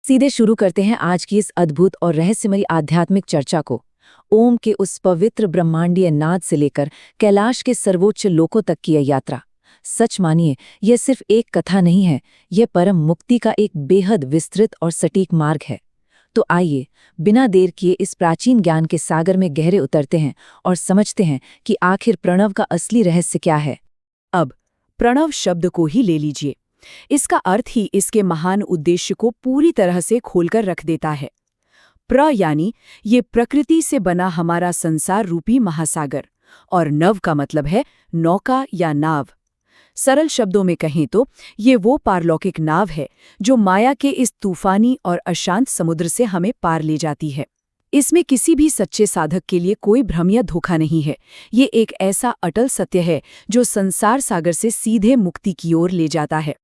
सीधे शुरू करते हैं आज की इस अद्भुत और रहस्यमयी आध्यात्मिक चर्चा को। ओम के उस पवित्र ब्रह्मांडीय नाद से लेकर कैलाश के सर्वोच्च लोकों तक की यह यात्रा, सच मानिए यह सिर्फ एक कथा नहीं है, यह परम मुक्ति का एक बेहद विस्तृत और सटीक मार्ग है। तो आइए बिना देर किए इस प्राचीन ज्ञान के सागर में गहरे उतरते हैं और समझते हैं कि आखिर प्रणव का असली रहस्य क्या है। अब प्रणव शब्द को ही ले लीजिए। इसका अर्थ ही इसके महान उद्देश्य को पूरी तरह से खोलकर रख देता है। प्र यानी ये प्रकृति से बना हमारा संसार रूपी महासागर, और नव का मतलब है नौका या नाव। सरल शब्दों में कहें तो ये वो पारलौकिक नाव है जो माया के इस तूफानी और अशांत समुद्र से हमें पार ले जाती है। इसमें किसी भी सच्चे साधक के लिए कोई भ्रम या धोखा नहीं है। ये एक ऐसा अटल सत्य है जो संसार सागर से सीधे मुक्ति की ओर ले जाता है।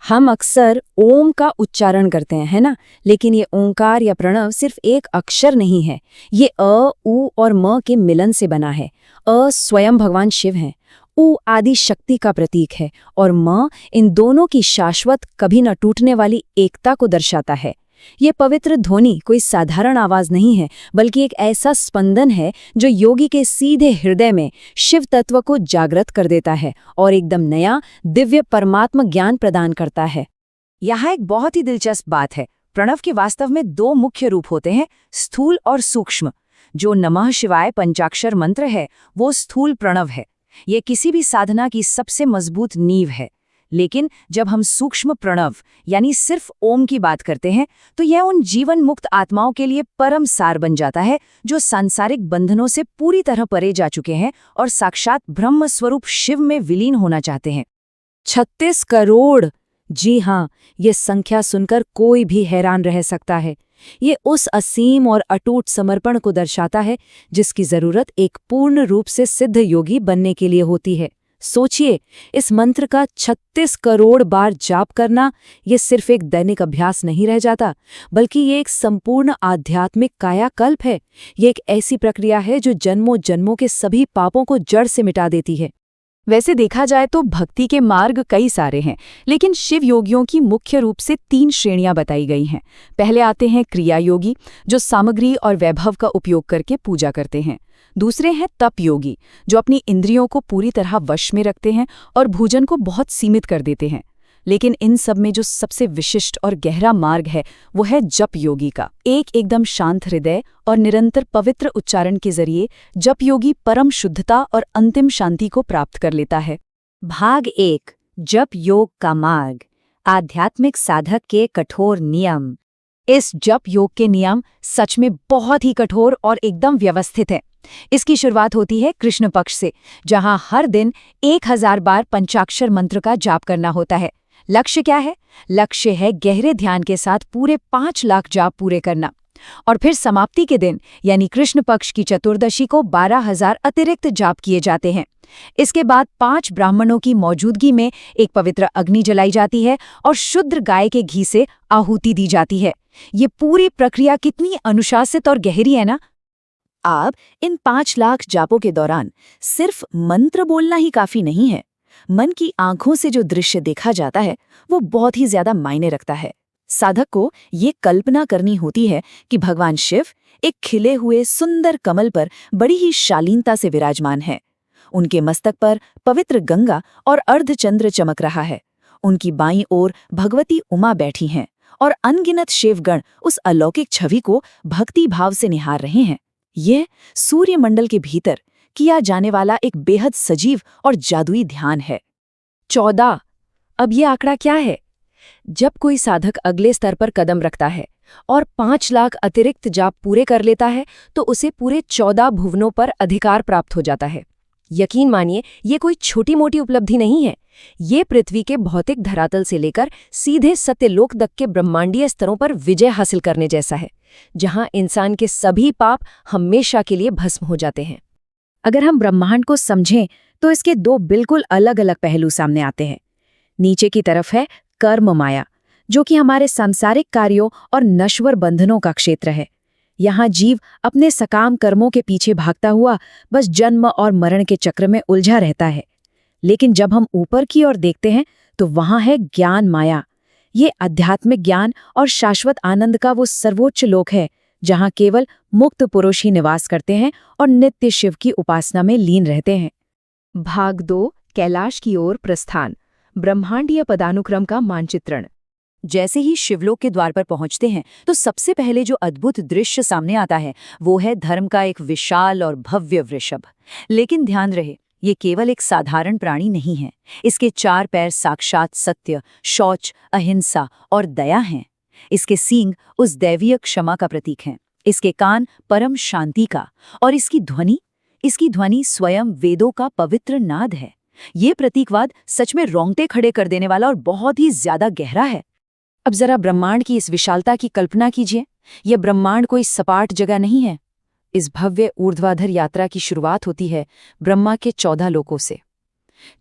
हम अक्सर ओम का उच्चारण करते हैं, है ना? लेकिन ये ओंकार या प्रणव सिर्फ एक अक्षर नहीं है। ये अ, उ और म के मिलन से बना है। अ स्वयं भगवान शिव हैं, उ आदि शक्ति का प्रतीक है और म इन दोनों की शाश्वत, कभी न टूटने वाली एकता को दर्शाता है। ये पवित्र ध्वनि कोई साधारण आवाज नहीं है, बल्कि एक ऐसा स्पंदन है जो योगी के सीधे हृदय में शिव तत्व को जागृत कर देता है और एकदम नया दिव्य परमात्मा ज्ञान प्रदान करता है। यहाँ एक बहुत ही दिलचस्प बात है। प्रणव के वास्तव में दो मुख्य रूप होते हैं, स्थूल और सूक्ष्म। जो नमः शिवाय पंचाक्षर मंत्र है वो स्थूल प्रणव है। ये किसी भी साधना की सबसे मजबूत नींव है। लेकिन जब हम सूक्ष्म प्रणव यानी सिर्फ ओम की बात करते हैं तो यह उन जीवन मुक्त आत्माओं के लिए परम सार बन जाता है जो सांसारिक बंधनों से पूरी तरह परे जा चुके हैं और साक्षात ब्रह्म स्वरूप शिव में विलीन होना चाहते हैं। 36 करोड़! जी हाँ, ये संख्या सुनकर कोई भी हैरान रह सकता है। ये उस असीम और अटूट समर्पण को दर्शाता है जिसकी जरूरत एक पूर्ण रूप से सिद्ध योगी बनने के लिए होती है। सोचिए, इस मंत्र का 36 करोड़ बार जाप करना ये सिर्फ एक दैनिक अभ्यास नहीं रह जाता, बल्कि ये एक संपूर्ण आध्यात्मिक कायाकल्प है। ये एक ऐसी प्रक्रिया है जो जन्मों जन्मों के सभी पापों को जड़ से मिटा देती है। वैसे देखा जाए तो भक्ति के मार्ग कई सारे हैं, लेकिन शिव योगियों की मुख्य रूप से 3 श्रेणियां बताई गई हैं। पहले आते हैं क्रिया योगी, जो सामग्री और वैभव का उपयोग करके पूजा करते हैं। दूसरे हैं तप योगी, जो अपनी इंद्रियों को पूरी तरह वश में रखते हैं और भोजन को बहुत सीमित कर देते हैं। लेकिन इन सब में जो सबसे विशिष्ट और गहरा मार्ग है वो है जप योगी का। एकदम शांत हृदय और निरंतर पवित्र उच्चारण के जरिए जप योगी परम शुद्धता और अंतिम शांति को प्राप्त कर लेता है। भाग 1, जप योग का मार्ग, आध्यात्मिक साधक के कठोर नियम। इस जप योग के नियम सच में बहुत ही कठोर और एकदम व्यवस्थित है। इसकी शुरुआत होती है कृष्ण पक्ष से, जहां हर दिन 1000 बार पंचाक्षर मंत्र का जाप करना होता है। लक्ष्य क्या है? लक्ष्य है गहरे ध्यान के साथ पूरे 5 लाख जाप पूरे करना। और फिर समाप्ति के दिन यानी कृष्ण पक्ष की चतुर्दशी को 12,000 अतिरिक्त जाप किए जाते हैं। इसके बाद 5 ब्राह्मणों की मौजूदगी में एक पवित्र अग्नि जलाई जाती है और शुद्ध गाय के घी से आहुति दी जाती है। ये पूरी प्रक्रिया कितनी अनुशासित और गहरी है ना। अब इन 5 लाख जापों के दौरान सिर्फ मंत्र बोलना ही काफी नहीं है। मन की आंखों से जो दृश्य देखा जाता है वो बहुत ही ज्यादा मायने रखता है। साधक को ये कल्पना करनी होती है कि भगवान शिव एक खिले हुए सुंदर कमल पर बड़ी ही शालीनता से विराजमान है। उनके मस्तक पर पवित्र गंगा और अर्धचंद्र चमक रहा है। उनकी बाईं ओर भगवती उमा बैठी हैं और अनगिनत शिवगण उस अलौकिक छवि को भक्ति भाव से निहार रहे हैं। यह सूर्यमंडल के भीतर किया जाने वाला एक बेहद सजीव और जादुई ध्यान है। 14। अब ये आंकड़ा क्या है? जब कोई साधक अगले स्तर पर कदम रखता है और 5 लाख अतिरिक्त जाप पूरे कर लेता है तो उसे पूरे 14 भुवनों पर अधिकार प्राप्त हो जाता है। यकीन मानिए, ये कोई छोटी मोटी उपलब्धि नहीं है। ये पृथ्वी के भौतिक धरातल से लेकर सीधे सत्यलोक तक के ब्रह्मांडीय स्तरों पर विजय हासिल करने जैसा है, जहां इंसान के सभी पाप हमेशा के लिए भस्म हो जाते हैं। अगर हम ब्रह्मांड को समझें तो इसके 2 बिल्कुल अलग अलग पहलू सामने आते हैं। नीचे की तरफ है कर्म माया, जो कि हमारे सांसारिक कार्यों और नश्वर बंधनों का क्षेत्र है। यहाँ जीव अपने सकाम कर्मों के पीछे भागता हुआ बस जन्म और मरण के चक्र में उलझा रहता है। लेकिन जब हम ऊपर की ओर देखते हैं तो वहाँ है ज्ञान माया। ये आध्यात्मिक ज्ञान और शाश्वत आनंद का वो सर्वोच्च लोक है जहाँ केवल मुक्त पुरुष ही निवास करते हैं और नित्य शिव की उपासना में लीन रहते हैं। भाग 2 कैलाश की ओर प्रस्थान, ब्रह्मांडीय पदानुक्रम का मानचित्रण। जैसे ही शिवलोक के द्वार पर पहुंचते हैं तो सबसे पहले जो अद्भुत दृश्य सामने आता है वो है धर्म का एक विशाल और भव्य वृषभ। लेकिन ध्यान रहे, ये केवल एक साधारण प्राणी नहीं है। इसके 4 पैर साक्षात सत्य, शौच, अहिंसा और दया हैं। इसके सींग उस दैवीय क्षमा का प्रतीक हैं। इसके कान परम शांति का, और इसकी ध्वनि स्वयं वेदों का पवित्र नाद है। ये प्रतीकवाद सच में रोंगटे खड़े कर देने वाला और बहुत ही ज्यादा गहरा है। अब जरा ब्रह्मांड की इस विशालता की कल्पना कीजिए। यह ब्रह्मांड कोई सपाट जगह नहीं है। इस भव्य ऊर्ध्वाधर यात्रा की शुरुआत होती है ब्रह्मा के 14 लोकों से।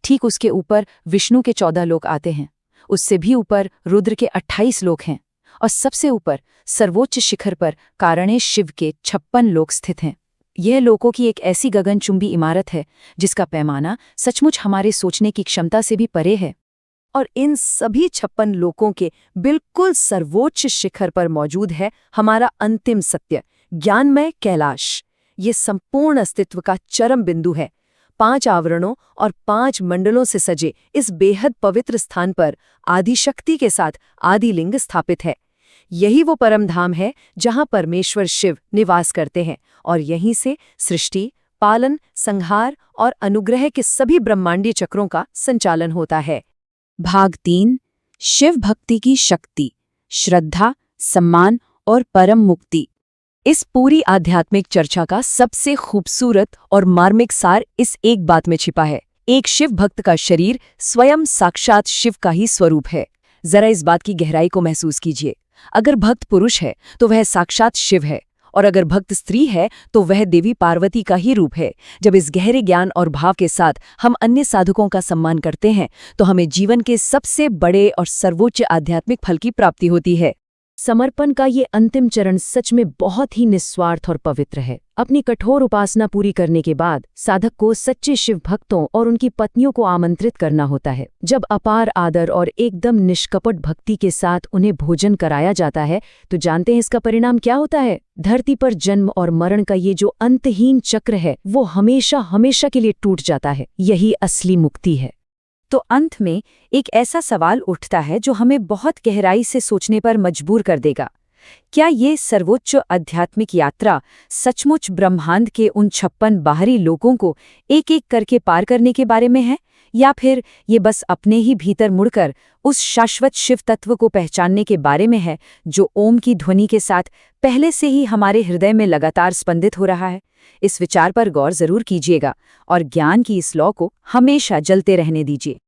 ठीक उसके ऊपर विष्णु के 14 लोक आते हैं। उससे भी ऊपर रुद्र के 28 लोक हैं, और सबसे ऊपर सर्वोच्च शिखर पर कारणे शिव के 56 लोक स्थित हैं। यह लोकों की एक ऐसी गगनचुंबी इमारत है जिसका पैमाना सचमुच हमारे सोचने की क्षमता से भी परे है। और इन सभी 56 लोकों के बिल्कुल सर्वोच्च शिखर पर मौजूद है हमारा अंतिम सत्य, ज्ञानमय कैलाश। ये संपूर्ण अस्तित्व का चरम बिंदु है। 5 आवरणों और 5 मंडलों से सजे इस बेहद पवित्र स्थान पर आदिशक्ति के साथ आदिलिंग स्थापित है। यही वो परम धाम है जहां परमेश्वर शिव निवास करते हैं, और यहीं से सृष्टि, पालन, संहार और अनुग्रह के सभी ब्रह्मांडीय चक्रों का संचालन होता है। भाग 3 शिव भक्ति की शक्ति, श्रद्धा, सम्मान और परम मुक्ति। इस पूरी आध्यात्मिक चर्चा का सबसे खूबसूरत और मार्मिक सार इस एक बात में छिपा है। एक शिव भक्त का शरीर स्वयं साक्षात शिव का ही स्वरूप है। जरा इस बात की गहराई को महसूस कीजिए। अगर भक्त पुरुष है तो वह साक्षात शिव है, और अगर भक्त स्त्री है तो वह देवी पार्वती का ही रूप है। जब इस गहरे ज्ञान और भाव के साथ हम अन्य साधकों का सम्मान करते हैं तो हमें जीवन के सबसे बड़े और सर्वोच्च आध्यात्मिक फल की प्राप्ति होती है। समर्पण का ये अंतिम चरण सच में बहुत ही निस्वार्थ और पवित्र है। अपनी कठोर उपासना पूरी करने के बाद साधक को सच्चे शिव भक्तों और उनकी पत्नियों को आमंत्रित करना होता है। जब अपार आदर और एकदम निष्कपट भक्ति के साथ उन्हें भोजन कराया जाता है तो जानते हैं इसका परिणाम क्या होता है। धरती पर जन्म और मरण का ये जो अंतहीन चक्र है वो हमेशा हमेशा के लिए टूट जाता है। यही असली मुक्ति है। तो अंत में एक ऐसा सवाल उठता है जो हमें बहुत गहराई से सोचने पर मजबूर कर देगा। क्या ये सर्वोच्च आध्यात्मिक यात्रा सचमुच ब्रह्मांड के उन 56 बाहरी लोकों को एक एक करके पार करने के बारे में है, या फिर ये बस अपने ही भीतर मुड़कर उस शाश्वत शिव तत्व को पहचानने के बारे में है जो ओम की ध्वनि के साथ पहले से ही हमारे हृदय में लगातार स्पंदित हो रहा है? इस विचार पर गौर जरूर कीजिएगा और ज्ञान की इस लौ को हमेशा जलते रहने दीजिए।